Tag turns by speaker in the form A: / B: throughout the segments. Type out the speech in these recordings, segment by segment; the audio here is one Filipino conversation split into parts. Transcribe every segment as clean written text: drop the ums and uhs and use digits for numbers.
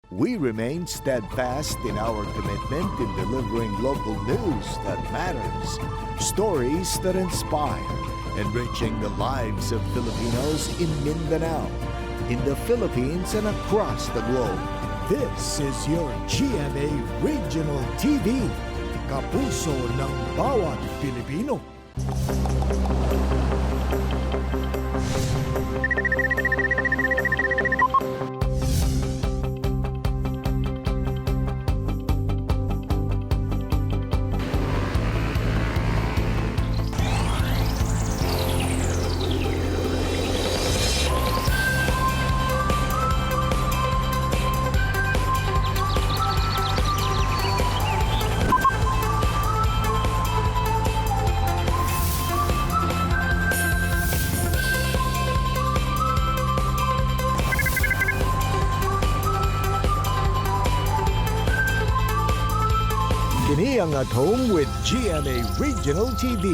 A: We remain steadfast in our commitment in delivering local news that matters, stories that inspire, enriching the lives of Filipinos in Mindanao, in the Philippines and across the globe.
B: This is your GMA Regional TV, kapuso ng bawat Pilipino. Kini ang At Home with GMA Regional TV.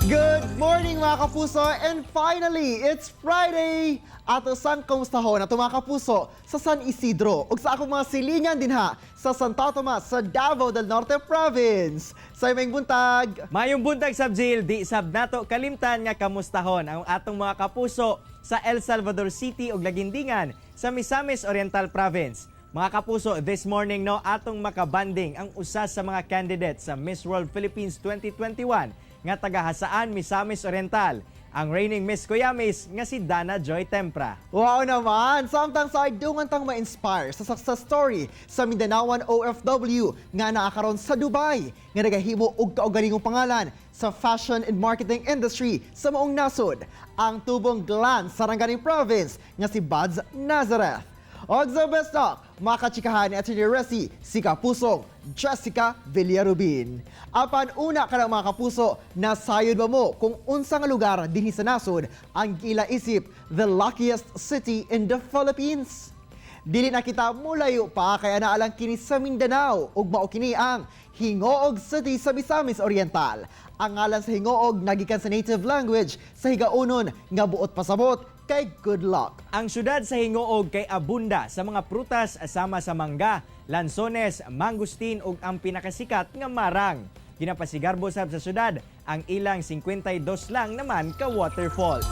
C: Good morning mga kapuso, and finally, it's Friday! Ato sang kamustahon at mga kapuso sa San Isidro ug sa akong mga silingan dinha sa Santo Tomas sa Davao del Norte Province. Sa imong buntag.
D: Mayong buntag Sabjil, di sab nato kalimtan nga kamustahon ang atong mga kapuso sa El Salvador City ug Lagindingan sa Misamis Oriental Province. Mga kapuso, this morning no atong makabanding ang usa sa mga candidates sa Miss World Philippines 2021 nga tagahasaan Misamis Oriental, ang reigning Miss Kuyamis nga si Dana Joy Tempra.
C: Wow naman! Samtang sa dungan tang ma-inspire sa success story sa Mindanaoan OFW nga naakaron sa Dubai nga nagahimo og kaugalingong pangalan sa fashion and marketing industry sa maong nasod, ang tubong glan sa Sarangani Province nga si Buds Nazareth. Og sa best talk, makachikahan ni Atty. Resi, si Kapusong Jessica Villarubin. Apan una ka ng mga kapuso, nasayod ba mo kung unsa nga lugar dinhi sa nasod ang gilaisip the luckiest city in the Philippines? Dili na kita mulayo pa kaya naalang kini sa Mindanao ug mao kini ang Hingoog City sa Misamis Oriental. Ang ngalan sa Hingoog nagikan sa native language sa higaunon nga buot pasabot kay good luck.
D: Ang syudad sa Hingoog kay abunda sa mga prutas asama sa mangga, lansones, mangustin ug ang pinakasikat nga marang. Ginapasigarbo sab sa syudad ang ilang 52 lang naman ka waterfall.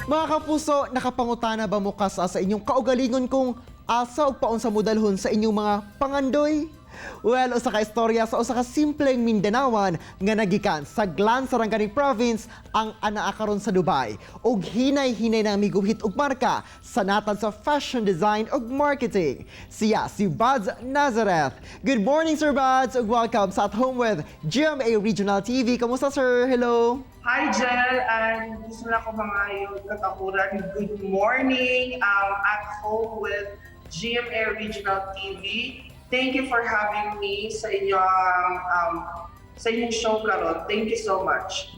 C: Mga kapuso, nakapangutana ba mo sa inyong kaugalingon kung asa o paon sa mudalhon sa inyong mga pangandoy? Well, usa ka istorya sa usa ka simpleng Mindanawan nga nagikan sa Glan Sarangani Province ang anaa karon sa Dubai ug hinay-hinay na miguhit og marka sa natad sa fashion design ug marketing. Siya si Buds Nazareth. Good morning, Sir Buds, ug welcome sa At Home with GMA Regional TV. Kamusta, sir? Hello.
E: Hi, Jel, and gusto na ko mga yung katakuran. Good morning, At Home with GMA Regional TV. Thank you for having me sa inyong show karon. Thank you so much.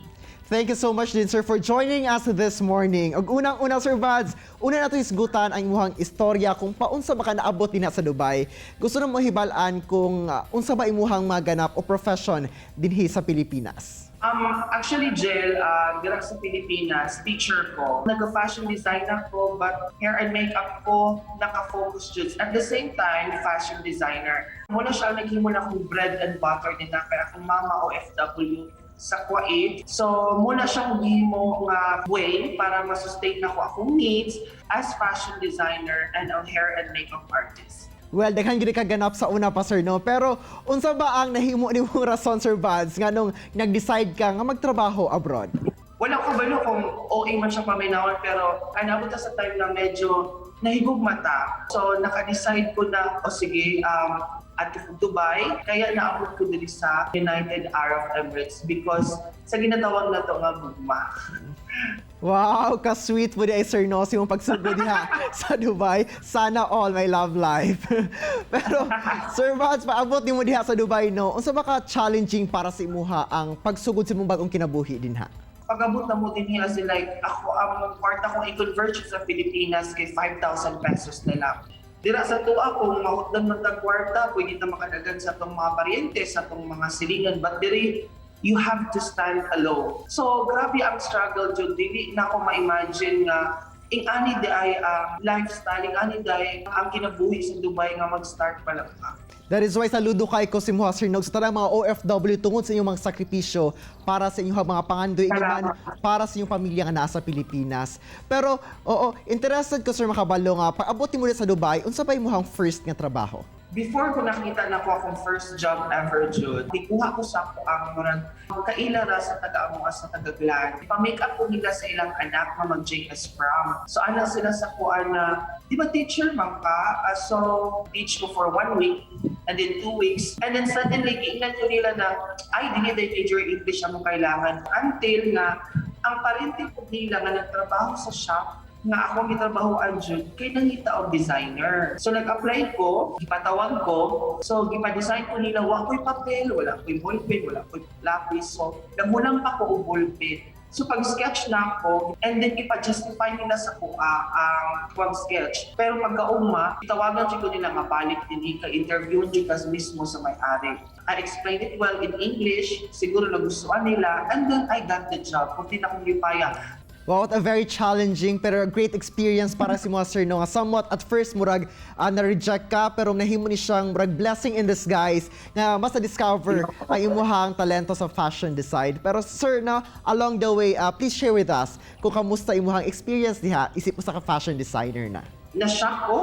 C: Thank you so much din, sir, for joining us this morning. Ug unang-una, Sir Buds, una nato isgutan ang imuhang istorya kung paunsa ba ka naabot dinha sa Dubai. Gusto na mo hibalaan kung unsa ba imuhang maganap o profession dinhi sa Pilipinas.
E: Actually, Jill, dira sa Pilipinas, teacher ko. Nag-fashion design ako, but hair and makeup ko, naka-focus dyan. At the same time, fashion designer. Muna siya, naghimo na akong bread and butter din na, kaya akong mama OFW sa Kuwait. So, muna siyang gihimo nga way para masustain ako akong needs as fashion designer and a hair and makeup artist.
C: Well, daghan gid ka ganap sa una pa, sir, no? Pero unsa ba ang nahimo nimong rason, Sir Buds, nga nung nag-decide ka nga magtrabaho abroad?
E: Wala ko balo kung OA man siya paminawan, pero naabot sa time na medyo nahigugmata. So, naka-decide ko na, sige, at Dubai, kaya naabot ko dito sa United Arab Emirates because sa ginatawag na to nga gugma.
C: Wow, ka-sweet mo di ay Sir Nossi mong pagsugod diha sa Dubai. Sana all my love life. Pero Sir Buds, paabot ni mo diha sa Dubai, no? Unsa ba ka challenging para sa imuha ang pagsugod sa imong bagong kinabuhi dinha?
E: Pag-abot na mo din niya like ako ang kwarta kong i-convert sa Pilipinas kay 5,000 pesos na lang. Dira sa tuwa kung mahutdan man tag kwarta, pwede na makadagan sa tong mga paryente, sa tong mga silingan, but diri you have to stand alone. So, grabe ang struggle dyan. Dili na ako ma-imagine nga ing ani day lifestyle, ing ani day ang kinabuhi sa Dubai nga mag-start pa lang ka.
C: That is why saludo kay ko si Muha Sir Nog sa tanang mga OFW tungod sa inyong mga sakripisyo para sa inyong mga pangandoy man para sa inyong pamilya nga nasa Pilipinas. Pero oo, interested ko Sir makabalo nga pag-abot mo sa Dubai, unsa ba imong first nga trabaho?
E: Before ko nakita na ko akong first job ever, Jude, ikuha ko sa ako ang murang kaila ra sa taga-amuha sa Tagaglan. Ipa-make up ko nila sa ilang anak na mag-JS prom. So ana sila sa kuan na, di ba teacher man ka? So teach ko for 1 week and then 2 weeks. And then suddenly, giingnan ko nila na, ay, dili day major English ang kailangan. Until nga, ang parinting ko nila nga nagtrabaho sa shop, nga ako gitrabahoan jud kay nangita og designer. So nag-apply ko, gipatawag ko. So gipa-design ko nila wa ko'y papel, wala ko'y ballpen, wala ko'y lapis. So nagulang pa ko og ballpen. So pag-sketch na ako, and then ipa-justify nila sa kuha ang pag-sketch. Pero pagkauma, itawagan ko nila nga balik din ka-interview jud kas mismo sa may-ari. I explained it well in English, siguro nagustuhan nila, and then I got the job. Kung di na akong lipaya.
C: Wow, what a very challenging pero a great experience para si mga Sir No. Nga somewhat at first murag na-reject ka pero nahimo ni siyang murag blessing in disguise nga mas na-discover ang imuhang talento sa fashion design. Pero Sir No, along the way, please share with us kung kamusta imuhang experience diha isip mo sa ka-fashion designer na.
E: Na-shock ko,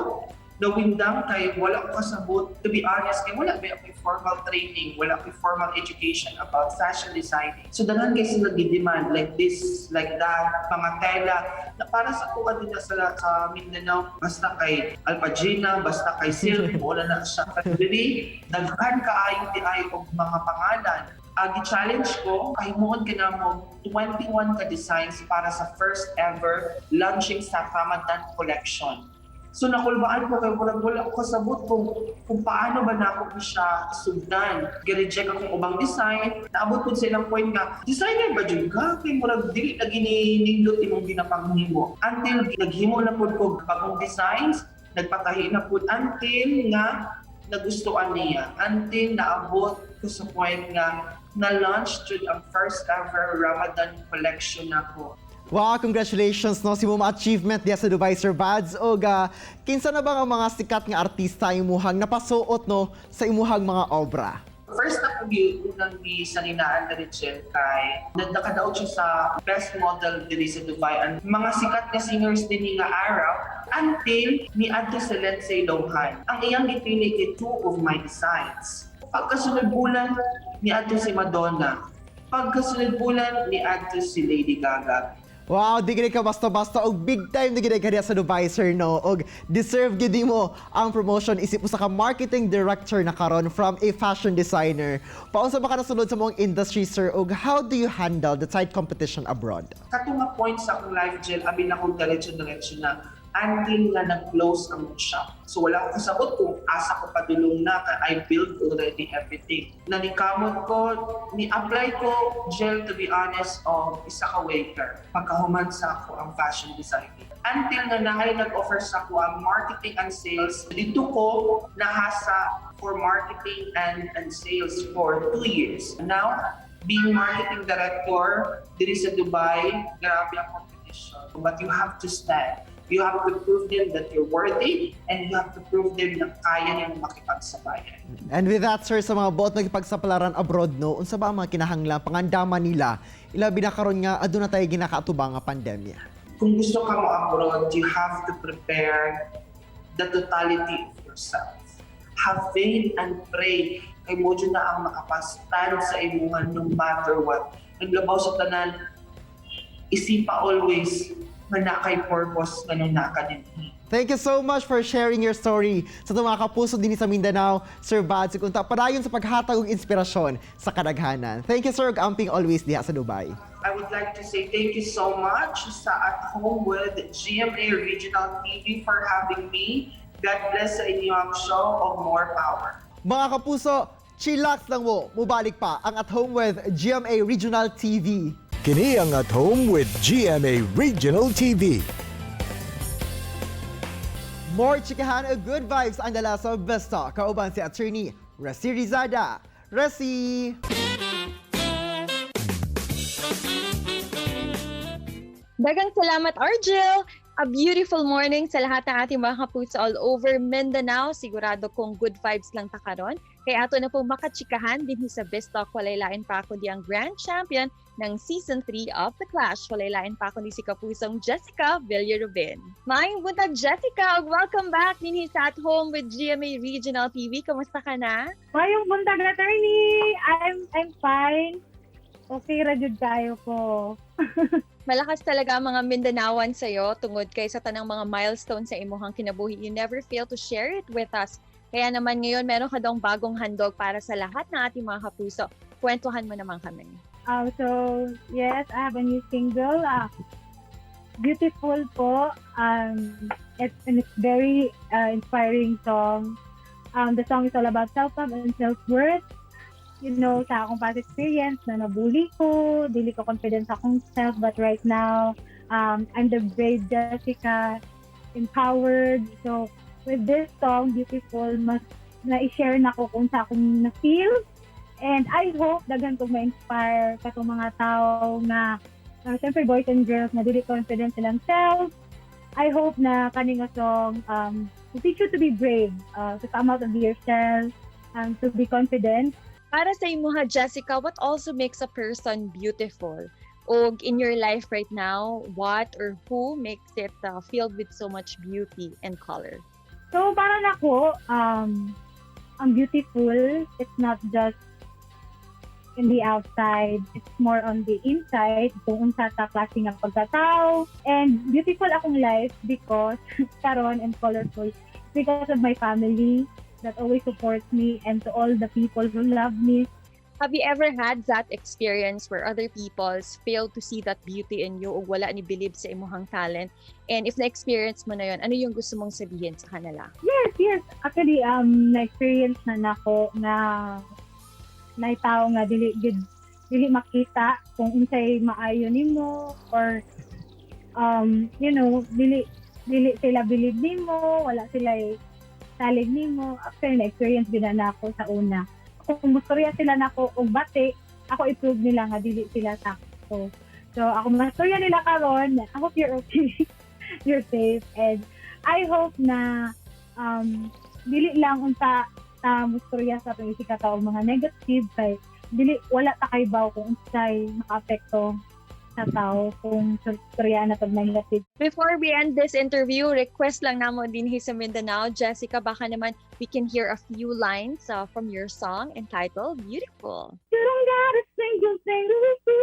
E: nawindang kay wala ko kasabot. To be honest, kay wala ba ako formal training, wala ko formal education about fashion designing. So danan kay sila gi-demand like this, like that, mga tela na para sa kuha din sa Mindanao, basta kay Alpagina, basta kay Silvio, wala na siya. Really, daghan kaayo di ay og mga pangalan. Gi-challenge ko, kahimuon ka na mo 21 ka designs para sa first ever launching sa Ramadan collection. So nakulbaan ko kay wala ko kasabot kung paano ba na ako siya sugdan. Gi-reject akong ubang design. Naabot ko sa ilang point nga, designer ba dyan ka? Kay murag dili na gininindot imong ginapanghimo. Until naghimo na po ko bagong designs, nagpatahi na po until nga nagustuhan niya. Until naabot ko sa point nga na-launch ang first ever Ramadan collection na ko.
C: Wow, congratulations no si mong achievement diya sa Dubai Sir Bads. O kinsa na ba ang mga sikat nga artista imuhang napasuot no sa imuhang mga obra?
E: First na po unang salinaan na rin siya kay nakadaot siya sa best model diri sa Dubai. Ang mga sikat na singers din nga Arab until ni adto sa Lindsay Lohan. Ang iyang gipili kay 2 of my designs. Pagkasunod bulan ni adto si Madonna. Pagkasunod bulan ni adto si Lady Gaga.
C: Wow, di gini ka basta-basta og big time di gini ka diya sa Dubai Sir No. Og deserve gid mo ang promotion isip mo sa ka marketing director na karon from a fashion designer. Paunsa ba ka nasulod sa mong industry Sir og how do you handle the tight competition abroad?
E: Katong point sa akong life gel, abi na akong diretso na until nga nag-close ang shop. So wala ko kasabot kung asa ko padulong na I built already everything. Nanikamot ko, ni-apply ko gel to be honest isa ka waiter. Pagkahuman sa ako ang fashion designing. Until nga nahay nag-offer sa ako ang marketing and sales. Dito ko nahasa for marketing and sales for 2 years. Now, being marketing director diri sa Dubai, grabe ang competition. But you have to stand. You have to prove them that you're worthy and you have to prove them na kaya niyang makipagsabayan.
C: And with that, sir, sa mga bot nagipagsapalaran abroad, no, unsa ba ang mga kinahanglan, pangandaman nila, ilabi na karon nga, aduna tayo ginakaatubang nga pandemya?
E: Kung gusto ka mo abroad, you have to prepare the totality of yourself. Have faith and pray. Kay mo dyan na ang makapastand sa imuhan no matter what. Naglabaw sa tanan, isipa always na kay purpose nga nung naka din.
C: Thank you so much for sharing your story sa mga kapuso din sa Mindanao, Sir Bads. Kung padayon sa paghatag og inspirasyon sa kadaghanan. Thank you, sir, amping always diha sa Dubai.
E: I would like to say thank you so much sa At Home with GMA Regional TV for having me. God bless sa inyong show of more power.
C: Mga kapuso, chillax lang mo. Mubalik pa ang At Home with GMA Regional TV.
B: Kini ang At Home with GMA Regional TV.
C: More chikahan o good vibes ang dala sa Besta. Kauban si Attorney Resi Rizada. Resi!
F: Dagang salamat, Argel! A beautiful morning sa lahat ng ating mga kapuso all over Mindanao. Sigurado kong good vibes lang ta karon. Kaya ato na po makachikahan din sa Best Talk. Walaylain pa ako di ang Grand Champion ng Season 3 of The Clash. Walaylain pa ako ni si kapusong Jessica Villarubin. Maayong buntag, Jessica! Welcome back din sa At Home with GMA Regional TV. Kamusta ka na?
G: Mayong buntag, attorney! I'm fine. Okay, rajud kayo po.
F: Malakas talaga ang mga Mindanaoan sa'yo tungod kay sa tanang mga milestone sa imuhang kinabuhi. You never fail to share it with us. Kaya naman ngayon, meron ka daw bagong handog para sa lahat ng ating mga kapuso. Kwentuhan mo naman kami.
G: So, yes, I have a new single. Beautiful po. It's very inspiring song. The song is all about self-love and self-worth. You know, sa akong past experience na nabully ko, dili ko confidence sa akong self, but right now, I'm the brave Jessica, empowered. So, with this song, Beautiful, mas na-share na ko kung sa akong na-feel. And I hope dagan kong ma-inspire katong mga tao na, syempre boys and girls na dili confident silang self. I hope na kaning song will teach you to be brave, to come out of yourself, to be confident.
F: Para sa imuha, Jessica, what also makes a person beautiful? O in your life right now, what or who makes it filled with so much beauty and color?
G: So, para na ko, ang beautiful, it's not just in the outside, it's more on the inside, kung unsa ta klase nga pagkatao. And beautiful akong life because, karon and colorful, because of my family that always supports me and to all the people who love me.
F: Have you ever had that experience where other people fail to see that beauty in you o wala ni believe sa imuhang talent? And if na-experience mo na yun, ano yung gusto mong sabihin sa kanila?
G: Yes. Actually, na-experience na nako na tao nga dili makita kung unsay maayo nimo or dili sila believe nimo, wala sila salig nimo. Actually, na-experience din na ako sa una. Kung mastorya sila nako og bati, ako i-prove nila nga dili sila sakto. So ako mastorya nila karon. I hope you're okay. You're safe, and I hope na dili lang unta ta mastorya sa atong isika ta og mga negative kay dili wala ta kay baw kung unsay makaapekto sa tao kung storya na tag negative.
F: Before we end this interview, request lang namo din sa Mindanao. Jessica, baka naman we can hear a few lines from your song entitled Beautiful.
G: You don't got a single thing to do.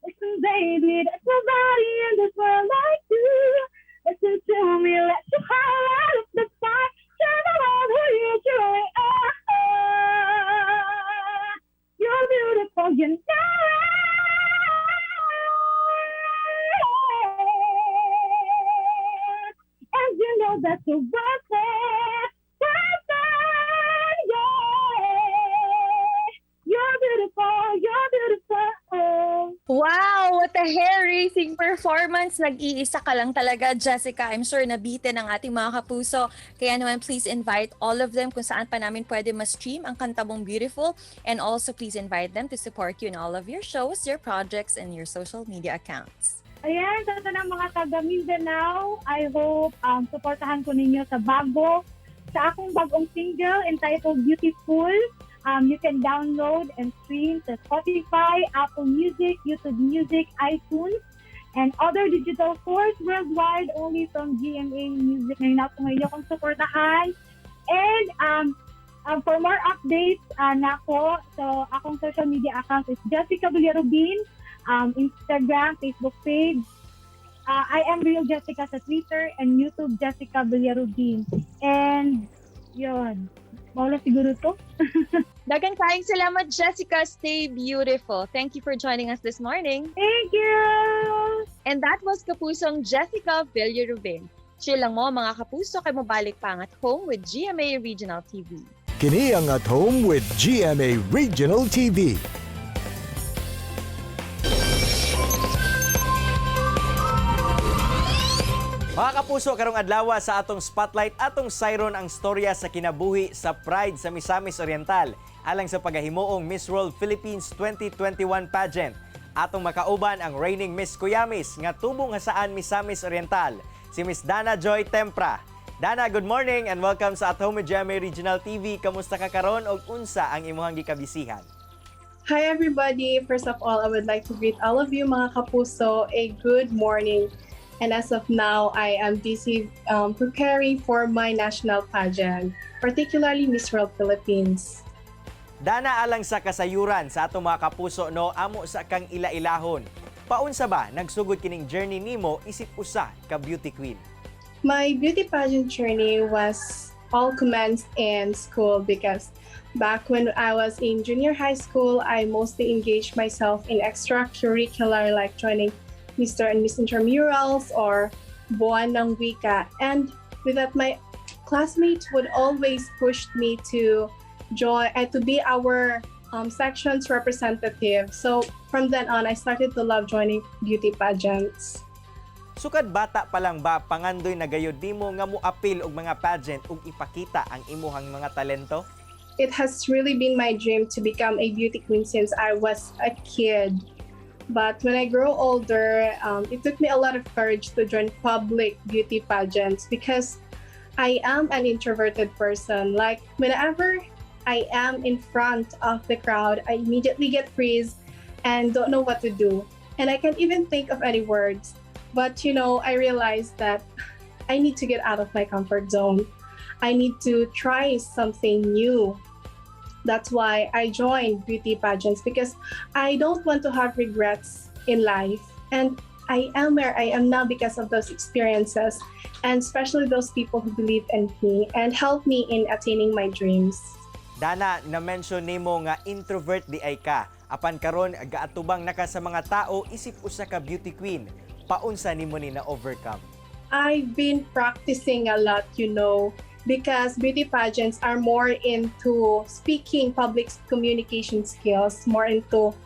G: Listen, baby, there's nobody in this world like you. Listen to me, let you holler out of the sky. Turn around who you truly are. You're beautiful, you know. And you know that you're worth it. Worth it, yeah. You're beautiful, you're beautiful.
F: Wow! What a hair-raising performance! Nag-iisa ka lang talaga, Jessica. I'm sure nabitin ang ating mga kapuso. Kaya naman, please invite all of them kung saan pa namin pwede ma-stream ang kanta mong Beautiful. And also, please invite them to support you in all of your shows, your projects, and your social media accounts.
G: Ayan, sa tanang mga taga Mindanao, I hope supportahan ko ninyo sa akong bagong single entitled Beautiful. You can download and stream sa Spotify, Apple Music, YouTube Music, iTunes, and other digital stores worldwide only from GMA Music. Ngayon ako ngayon kong supportahan. And for more updates nako, so akong social media account is Jessica Villarubin. Instagram, Facebook page. I am Real Jessica sa Twitter and YouTube Jessica Villarubin. And yun, mawala siguro to.
F: Dagan kaayong salamat, Jessica. Stay beautiful. Thank you for joining us this morning.
G: Thank you!
F: And that was kapusong Jessica Villarubin. Chill lang mo mga kapuso kay mabalik pa ang At Home with GMA Regional TV.
B: Kini ang At Home with GMA Regional TV.
D: Mga kapuso, karong adlaw sa atong spotlight atong sayron ang storya sa kinabuhi sa Pride sa Misamis Oriental alang sa paghahimuong Miss World Philippines 2021 pageant. Atong makauban ang reigning Miss Cuyamis nga tubong hasaan Misamis Oriental, si Miss Dana Joy Tempra. Dana, good morning and welcome sa At Home with GMA Regional TV. Kamusta ka karon og unsa ang imong gikabisihan?
H: Hi everybody! First of all, I would like to greet all of you mga kapuso a good morning. And as of now, I am busy preparing for my national pageant, particularly Miss World Philippines.
D: Dana, alang sa kasayuran sa atong mga kapuso no, amo sa kang ila-ilahon. Paunsa ba nagsugod kining journey nimo isip usa ka beauty queen?
H: My beauty pageant journey was all commenced in school because back when I was in junior high school, I mostly engaged myself in extracurricular like joining Mr. and Miss Intramurals or Buwan ng Wika. And with that, my classmates would always push me to join and to be our section's representative. So from then on, I started to love joining beauty pageants.
D: Sukad bata pa lang ba pangandoy na gayud nimo nga moapil og mga pageant ug ipakita ang imuhang mga talento?
H: It has really been my dream to become a beauty queen since I was a kid. But when I grow older, it took me a lot of courage to join public beauty pageants because I am an introverted person. Like whenever I am in front of the crowd, I immediately get freeze and don't know what to do. And I can't even think of any words. But I realized that I need to get out of my comfort zone. I need to try something new. That's why I joined beauty pageants because I don't want to have regrets in life. And I am where I am now because of those experiences, and especially those people who believe in me and help me in attaining my dreams.
D: Dana, na-mention nimo nga introvert di ay ka. Apan karon gaatubang naka sa mga tao isip usa ka beauty queen. Paunsa nimo ni na-overcome?
H: I've been practicing a lot, because beauty pageants are more into speaking, public communication skills, more into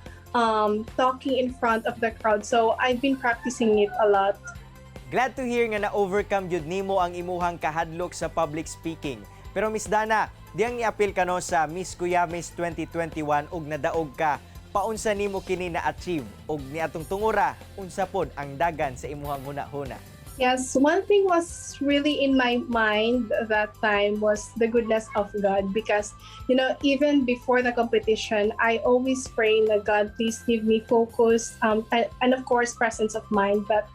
H: talking in front of the crowd. So I've been practicing it a lot.
D: Glad to hear nga na-overcome jud nimo ang imuhang kahadlok sa public speaking. Pero Miss Dana, diyang i-appeal ka no sa Miss Cuyamis 2021 ug nadaog ka. Paunsa nimo kini na-achieve ug niadtong tungura unsa pod ang dagan sa imuhang huna-huna?
H: Yes, one thing was really in my mind that time was the goodness of God because, even before the competition, I always pray that God, please give me focus and of course, presence of mind. But,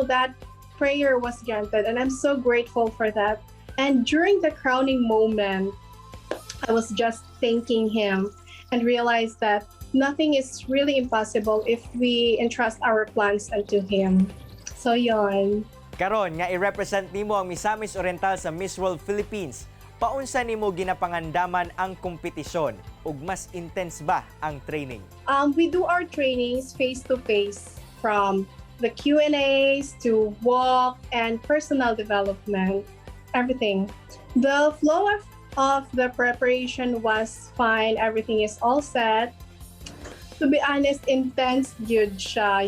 H: that prayer was granted and I'm so grateful for that. And during the crowning moment, I was just thanking Him and realized that nothing is really impossible if we entrust our plans unto Him. So yon.
D: Karon nga i-represent nimo ang Misamis Oriental sa Miss World Philippines. Paunsa nimo ginapangandaman ang kompetisyon ug mas intense ba ang training?
H: We do our trainings face to face from the Q&As to walk and personal development, everything. The flow of the preparation was fine. Everything is all set. To be honest, intense yun siya,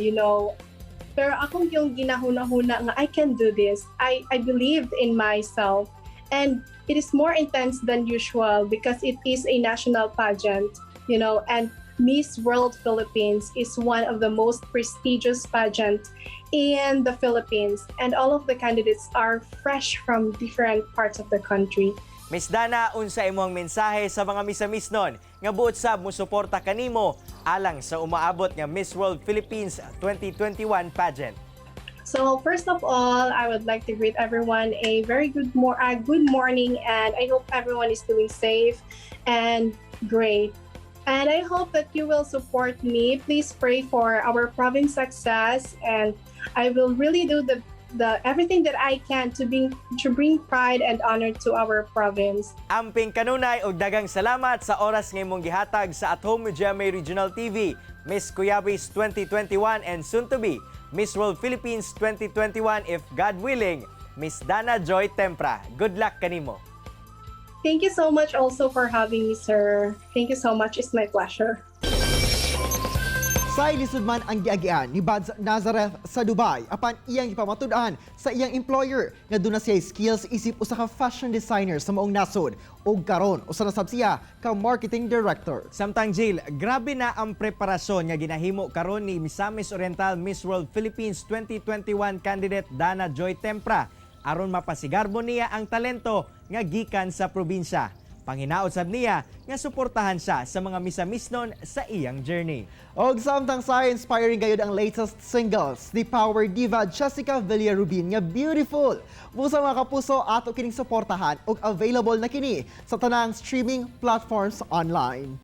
H: Pero akong yung ginahuna-huna nga, I can do this. I believed in myself. And it is more intense than usual because it is a national pageant, and Miss World Philippines is one of the most prestigious pageants in the Philippines. And all of the candidates are fresh from different parts of the country.
D: Miss Dana, unsa imong mensahe sa mga misamis nun nga buot sab mo suporta kanimo alang sa umaabot nga Miss World Philippines 2021 pageant?
H: So first of all, I would like to greet everyone a very good morning, and I hope everyone is doing safe and great. And I hope that you will support me. Please pray for our province success, and I will really do the everything that I can to bring pride and honor to our province.
D: Amping kanunay og dagang salamat sa oras nga imong gihatag sa At Home with GMA Regional TV, Miss Cuyamis 2021 and soon to be Miss World Philippines 2021 if God willing, Miss Dana Joy Tempra. Good luck kanimo.
H: Thank you so much also for having me, sir. Thank you so much. It's my pleasure.
C: Sa ilisod man ang giagian ni Bads Nazareth sa Dubai apan iyang ipamatud-an sa iyang employer nga doon na siya skills isip usa ka fashion designer sa maong nasod ug karon usa na sab siya ka marketing director.
D: Samtang Jill, grabe na ang preparasyon nga ginahimo karon ni Misamis Oriental Miss World Philippines 2021 candidate Dana Joy Tempra aron mapasigarbo niya ang talento nga gikan sa probinsya. Panginaot sab niya nga suportahan siya sa mga misamisnon sa iyang journey.
C: Og samtang sa inspiring gayud ang latest singles ni power diva Jessica Villarubin nga Beautiful. Busa mga kapuso ato kining suportahan og available na kini sa tanang streaming platforms online.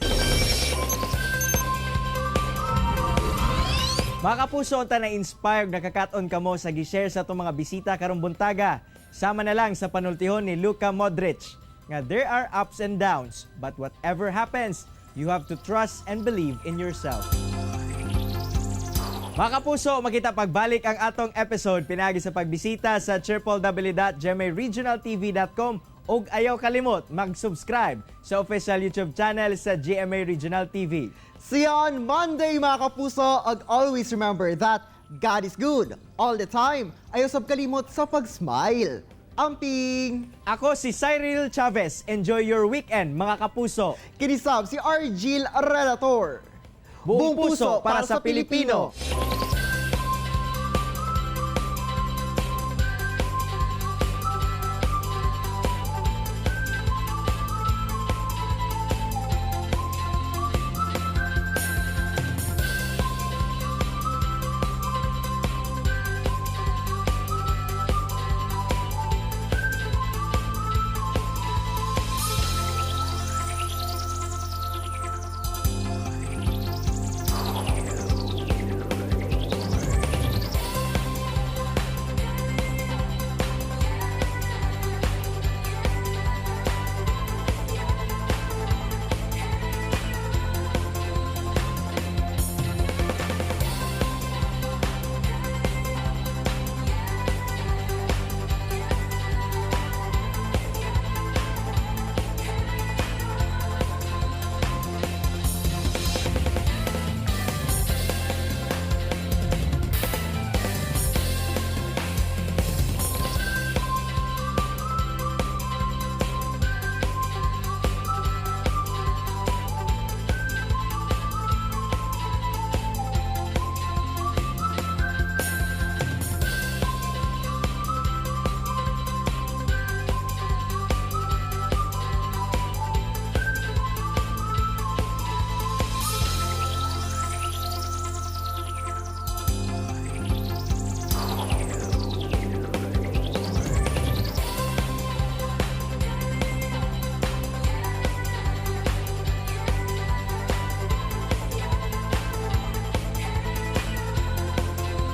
D: Mga kapuso, unta na inspired nakakaton kamo sa gi-share sa itong mga bisita karong buntaga. Sama na lang sa panultihon ni Luka Modric nga there are ups and downs, but whatever happens, you have to trust and believe in yourself. Mga kapuso, makita pagbalik ang atong episode pinagi sa pagbisita sa www.gmaregionaltv.com ug ayaw kalimot mag-subscribe sa official YouTube channel sa GMA Regional TV.
C: See you on Monday mga kapuso ug always remember that God is good all the time. Ayaw sab kalimot sa pag-smile. Amping!
D: Ako si Cyril Chavez. Enjoy your weekend, mga kapuso.
C: Kinisab si Argil Relator.
D: Buong puso para sa Pilipino.